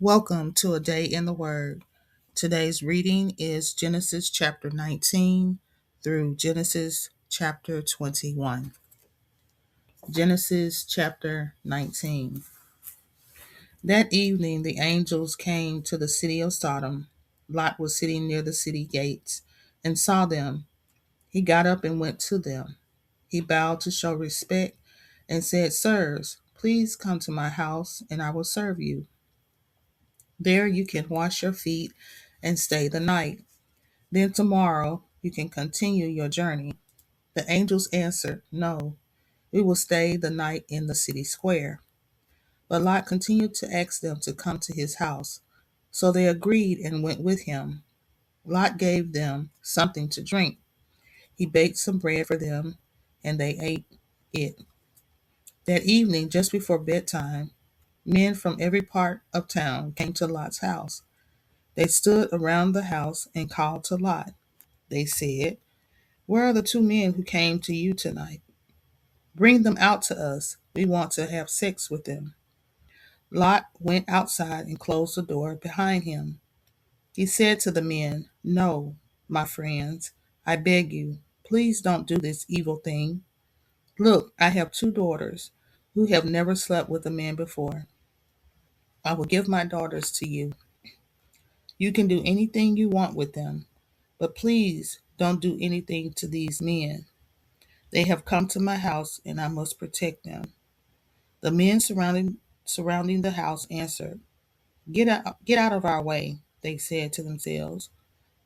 Welcome to a day in the Word. Today's reading is Genesis chapter 19 through Genesis chapter 21. Genesis chapter 19. That evening the angels came to the city of Sodom. Lot was sitting near the city gates and saw them. He got up and went to them. He bowed to show respect and said, "Sirs, please come to my house and I will serve you. There you can wash your feet and stay the night. Then tomorrow you can continue your journey." The angels answered, "No, we will stay the night in the city square." But Lot continued to ask them to come to his house. So they agreed and went with him. Lot gave them something to drink. He baked some bread for them, and they ate it. That evening, just before bedtime, men from every part of town came to Lot's house. They stood around the house and called to Lot. They said, "Where are the two men who came to you tonight? Bring them out to us. We want to have sex with them." Lot went outside and closed the door behind him. He said to the men, "No, my friends, I beg you, please don't do this evil thing. Look, I have two daughters who have never slept with a man before. I will give my daughters to you. You can do anything you want with them, but please don't do anything to these men. They have come to my house and I must protect them." The men surrounding the house answered, Get out of our way," they said to themselves.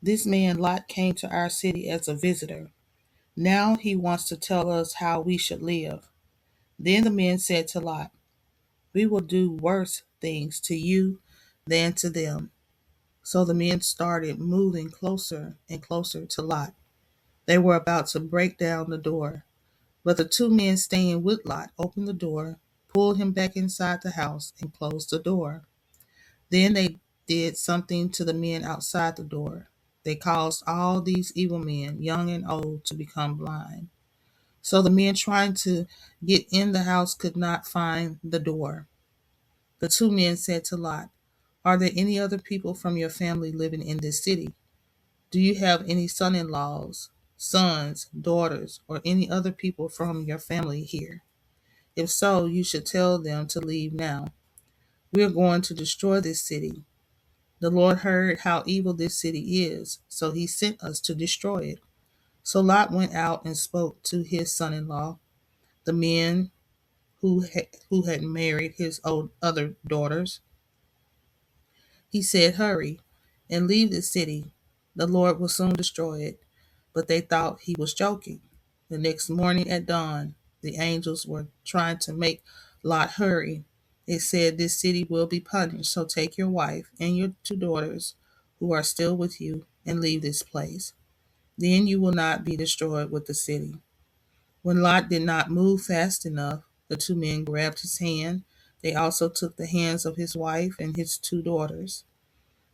"This man Lot came to our city as a visitor. Now he wants to tell us how we should live." Then the men said to Lot, "We will do worse things to you than to them." So the men started moving closer and closer to Lot. They were about to break down the door. But the two men staying with Lot opened the door, pulled him back inside the house, and closed the door. Then they did something to the men outside the door. They caused all these evil men, young and old, to become blind. So the men trying to get in the house could not find the door. The two men said to Lot, "Are there any other people from your family living in this city? Do you have any son in laws, sons, daughters, or any other people from your family here? If so, you should tell them to leave now. We are going to destroy this city. The Lord heard how evil this city is, so he sent us to destroy it." So Lot went out and spoke to his son in law, the men who had married his other daughters. He said, "Hurry and leave the city. The Lord will soon destroy it." But they thought he was joking. The next morning at dawn, the angels were trying to make Lot hurry. They said, "This city will be punished, so take your wife and your two daughters who are still with you and leave this place. Then you will not be destroyed with the city." When Lot did not move fast enough, the two men grabbed his hand. They also took the hands of his wife and his two daughters.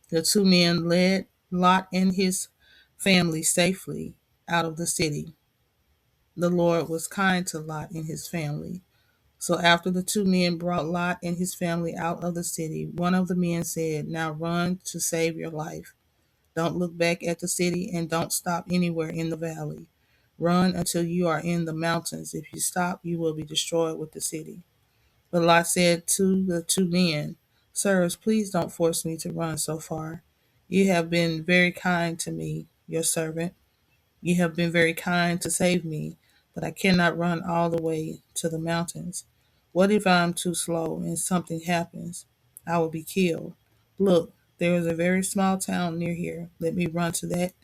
The two men led Lot and his family safely out of the city. The Lord was kind to Lot and his family. So after the two men brought Lot and his family out of the city, one of the men said, "Now run to save your life. Don't look back at the city and don't stop anywhere in the valley. Run until you are in the mountains. If you stop, you will be destroyed with the city." But Lot said to the two men, "Sirs, please don't force me to run so far. You have been very kind to me, your servant. You have been very kind to save me, but I cannot run all the way to the mountains. What if I am too slow and something happens? I will be killed. Look, there is a very small town near here. Let me run to that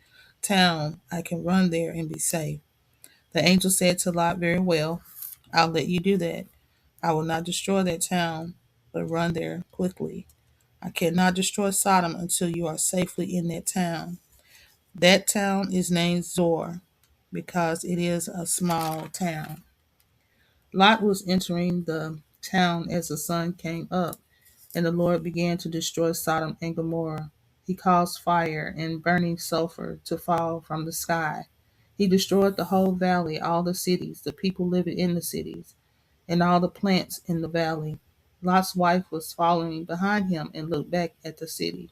town. I can run there and be safe." The angel said to Lot, "Very well, I'll let you do that. I will not destroy that town, but run there quickly. I cannot destroy Sodom until you are safely in that town. That town is named Zor because it is a small town." Lot was entering the town as the sun came up, and the Lord began to destroy Sodom and Gomorrah. He caused fire and burning sulfur to fall from the sky. He destroyed the whole valley, all the cities, the people living in the cities, and all the plants in the valley. Lot's wife was following behind him and looked back at the city.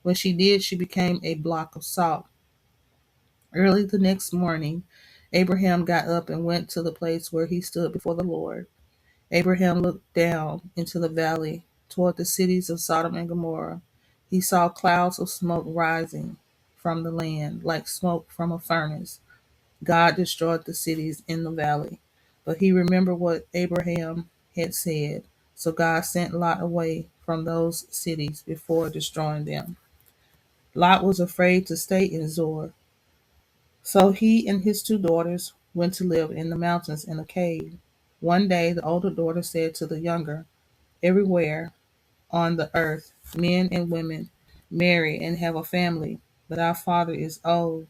When she did, she became a block of salt. Early the next morning, Abraham got up and went to the place where he stood before the Lord. Abraham looked down into the valley toward the cities of Sodom and Gomorrah. He saw clouds of smoke rising from the land, like smoke from a furnace. God destroyed the cities in the valley. But he remembered what Abraham had said. So God sent Lot away from those cities before destroying them. Lot was afraid to stay in Zoar. So he and his two daughters went to live in the mountains in a cave. One day the older daughter said to the younger, "Everywhere on the earth, men and women marry and have a family, but our father is old,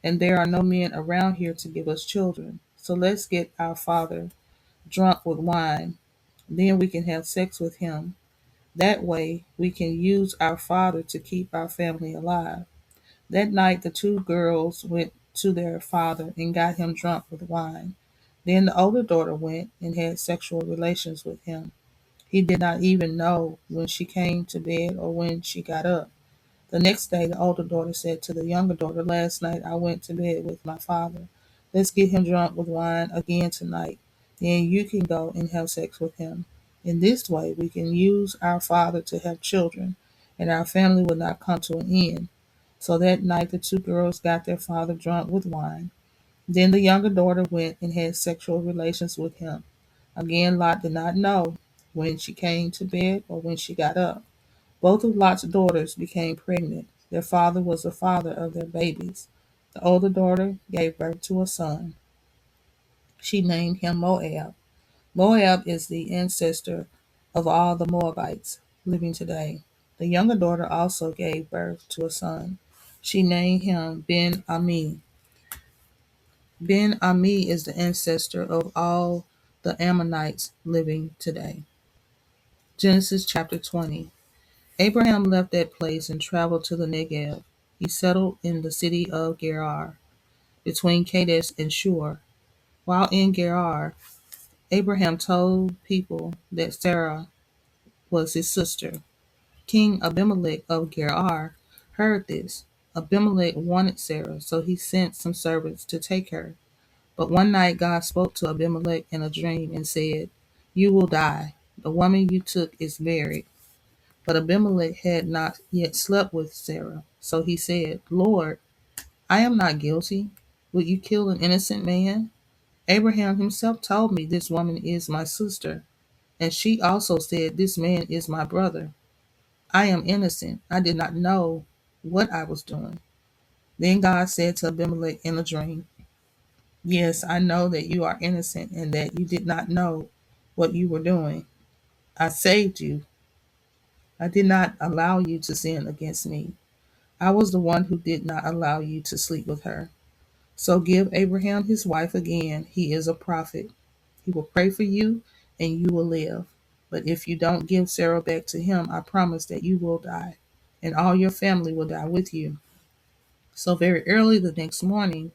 and there are no men around here to give us children. So let's get our father drunk with wine. Then we can have sex with him. That way, we can use our father to keep our family alive." That night, the two girls went to their father and got him drunk with wine. Then the older daughter went and had sexual relations with him. He did not even know when she came to bed or when she got up. The next day, the older daughter said to the younger daughter, "Last night I went to bed with my father. Let's get him drunk with wine again tonight. Then you can go and have sex with him. In this way, we can use our father to have children, and our family will not come to an end." So that night, the two girls got their father drunk with wine. Then the younger daughter went and had sexual relations with him. Again, Lot did not know when she came to bed or when she got up. Both of Lot's daughters became pregnant. Their father was the father of their babies. The older daughter gave birth to a son. She named him Moab. Moab is the ancestor of all the Moabites living today. The younger daughter also gave birth to a son. She named him Ben Ami. Ben Ami is the ancestor of all the Ammonites living today. Genesis chapter 20. Abraham left that place and traveled to the Negev. He settled in the city of Gerar, between Kadesh and Shur. While in Gerar, Abraham told people that Sarah was his sister. King Abimelech of Gerar heard this. Abimelech wanted Sarah, so he sent some servants to take her. But one night God spoke to Abimelech in a dream and said, "You will die. The woman you took is married." But Abimelech had not yet slept with Sarah. So he said, "Lord, I am not guilty. Would you kill an innocent man? Abraham himself told me this woman is my sister, and she also said this man is my brother. I am innocent. I did not know what I was doing." Then God said to Abimelech in a dream, "Yes, I know that you are innocent and that you did not know what you were doing. I saved you. I did not allow you to sin against me. I was the one who did not allow you to sleep with her. So give Abraham his wife again. He is a prophet. He will pray for you and you will live. But if you don't give Sarah back to him, I promise that you will die, and all your family will die with you." So very early the next morning,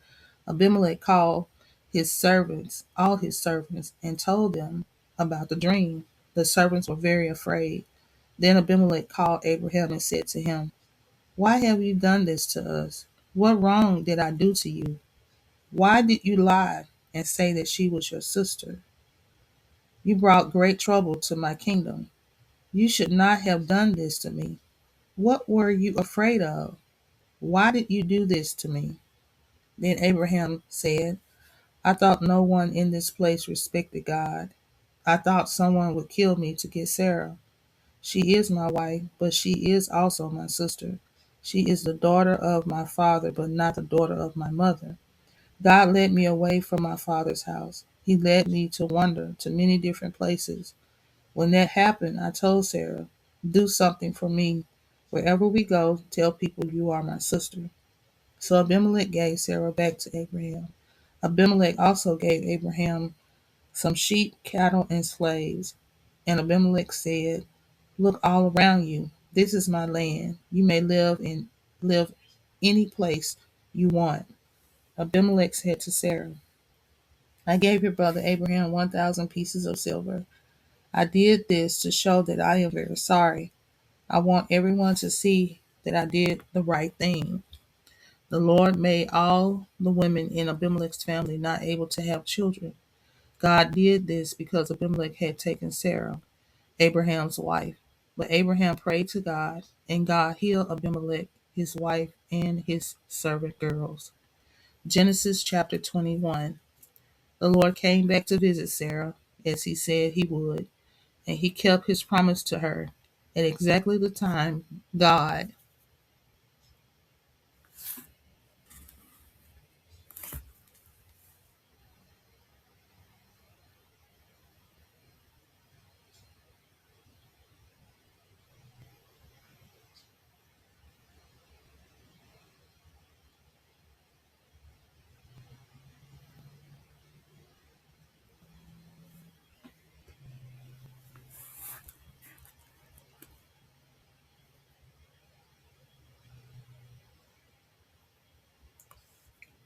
Abimelech called all his servants, and told them about the dream. The servants were very afraid. Then Abimelech called Abraham and said to him, "Why have you done this to us? What wrong did I do to you? Why did you lie and say that she was your sister? You brought great trouble to my kingdom. You should not have done this to me. What were you afraid of? Why did you do this to me?" Then Abraham said, "I thought no one in this place respected God. I thought someone would kill me to get Sarah. She is my wife, but she is also my sister. She is the daughter of my father, but not the daughter of my mother. God led me away from my father's house. He led me to wander to many different places. When that happened, I told Sarah, 'Do something for me. Wherever we go, tell people you are my sister.' So Abimelech gave Sarah back to Abraham. Abimelech also gave Abraham some sheep, cattle, and slaves. And Abimelech said, 'Look all around you. This is my land. You may live any place you want.' Abimelech said to Sarah, 'I gave your brother Abraham 1,000 pieces of silver. I did this to show that I am very sorry. I want everyone to see that I did the right thing. The Lord made all the women in Abimelech's family not able to have children. God did this because Abimelech had taken Sarah, Abraham's wife. But Abraham prayed to God, and God healed Abimelech, his wife, and his servant girls. Genesis chapter 21. The Lord came back to visit Sarah, as he said he would, and he kept his promise to her at exactly the time God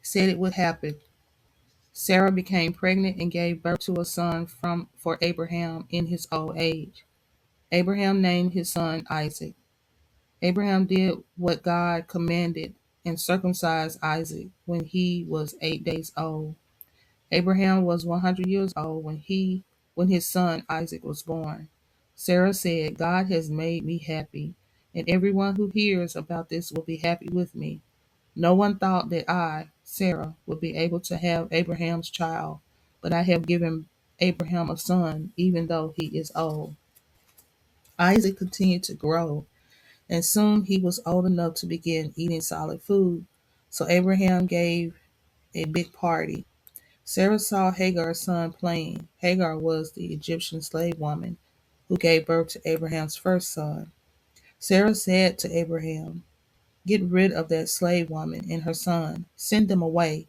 said it would happen. Sarah became pregnant and gave birth to a son for Abraham in his old age. Abraham named his son Isaac. Abraham did what God commanded and circumcised Isaac when he was 8 days old. Abraham was 100 years old when his son Isaac was born. Sarah said, God has made me happy, and everyone who hears about this will be happy with me. No one thought that I, Sarah, would be able to have Abraham's child, but I have given Abraham a son, even though he is old. Isaac continued to grow, and soon he was old enough to begin eating solid food. So Abraham gave a big party. Sarah saw Hagar's son playing. Hagar was the Egyptian slave woman who gave birth to Abraham's first son. Sarah said to Abraham, get rid of that slave woman and her son. Send them away.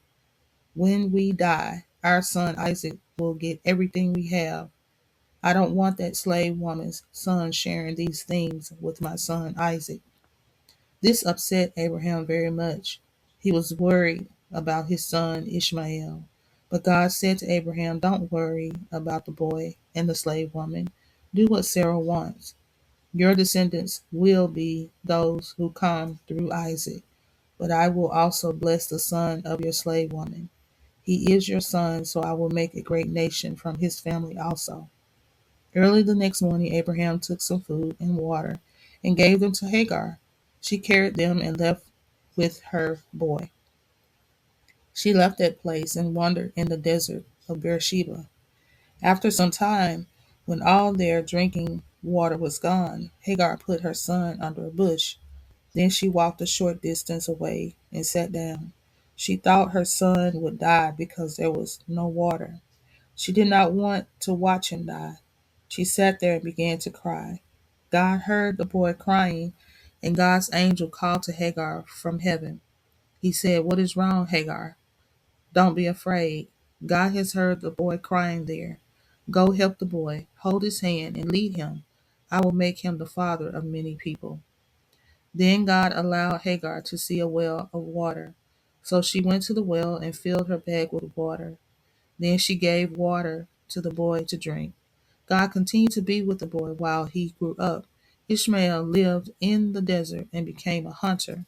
When we die, our son Isaac will get everything we have. I don't want that slave woman's son sharing these things with my son Isaac. This upset Abraham very much. He was worried about his son Ishmael. But God said to Abraham, don't worry about the boy and the slave woman. Do what Sarah wants. Your descendants will be those who come through Isaac, but I will also bless the son of your slave woman. He is your son, so I will make a great nation from his family also. Early the next morning, Abraham took some food and water and gave them to Hagar. She carried them and left with her boy. She left that place and wandered in the desert of Beersheba. After some time, when all their drinking water was gone, Hagar put her son under a bush. Then she walked a short distance away and sat down. She thought her son would die because there was no water. She did not want to watch him die. She sat there and began to cry. God heard the boy crying, and God's angel called to Hagar from heaven. He said, what is wrong, Hagar? Don't be afraid. God has heard the boy crying there. Go help the boy, hold his hand, and lead him. I will make him the father of many people. Then God allowed Hagar to see a well of water. So she went to the well and filled her bag with water. Then she gave water to the boy to drink. God continued to be with the boy while he grew up. Ishmael lived in the desert and became a hunter.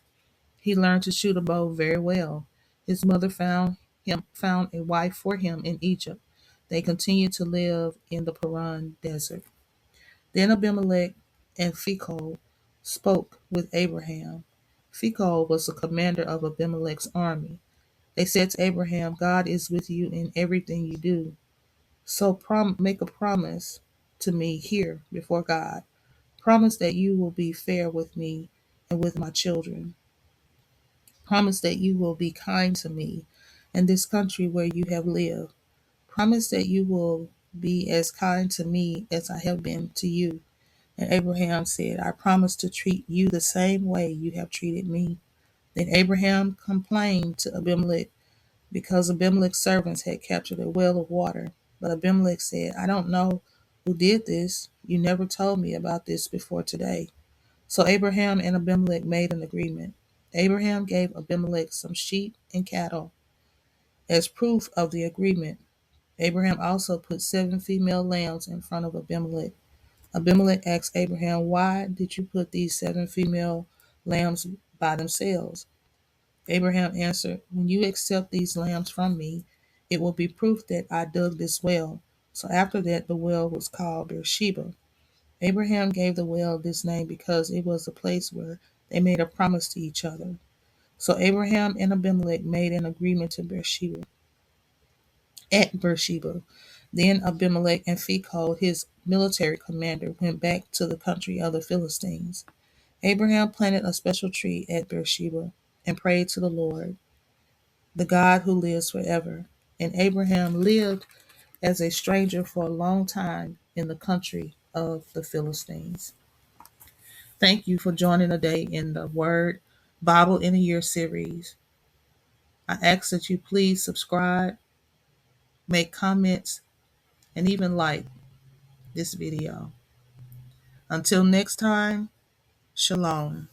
He learned to shoot a bow very well. His mother found a wife for him in Egypt. They continued to live in the Paran desert. Then Abimelech and Phicol spoke with Abraham. Phicol was the commander of Abimelech's army. They said to Abraham, God is with you in everything you do. So make a promise to me here before God. Promise that you will be fair with me and with my children. Promise that you will be kind to me in this country where you have lived. Promise that you will be as kind to me as I have been to you. And Abraham said, I promise to treat you the same way you have treated me. Then Abraham complained to Abimelech because Abimelech's servants had captured a well of water. But Abimelech said, I don't know who did this. You never told me about this before today. So Abraham and Abimelech made an agreement. Abraham gave Abimelech some sheep and cattle as proof of the agreement. Abraham also put 7 female lambs in front of Abimelech. Abimelech asked Abraham, "Why did you put these 7 female lambs by themselves?" Abraham answered, "When you accept these lambs from me, it will be proof that I dug this well." So after that, the well was called Beersheba. Abraham gave the well this name because it was the place where they made a promise to each other. So Abraham and Abimelech made an agreement at Beersheba. Then Abimelech and Phicol, his military commander, went back to the country of the Philistines. Abraham planted a special tree at Beersheba and prayed to the Lord, the God who lives forever. And Abraham lived as a stranger for a long time in the country of the Philistines. Thank you for joining today in the Word Bible in a Year series. I ask that you please subscribe, make comments, and even like this video. Until next time, Shalom.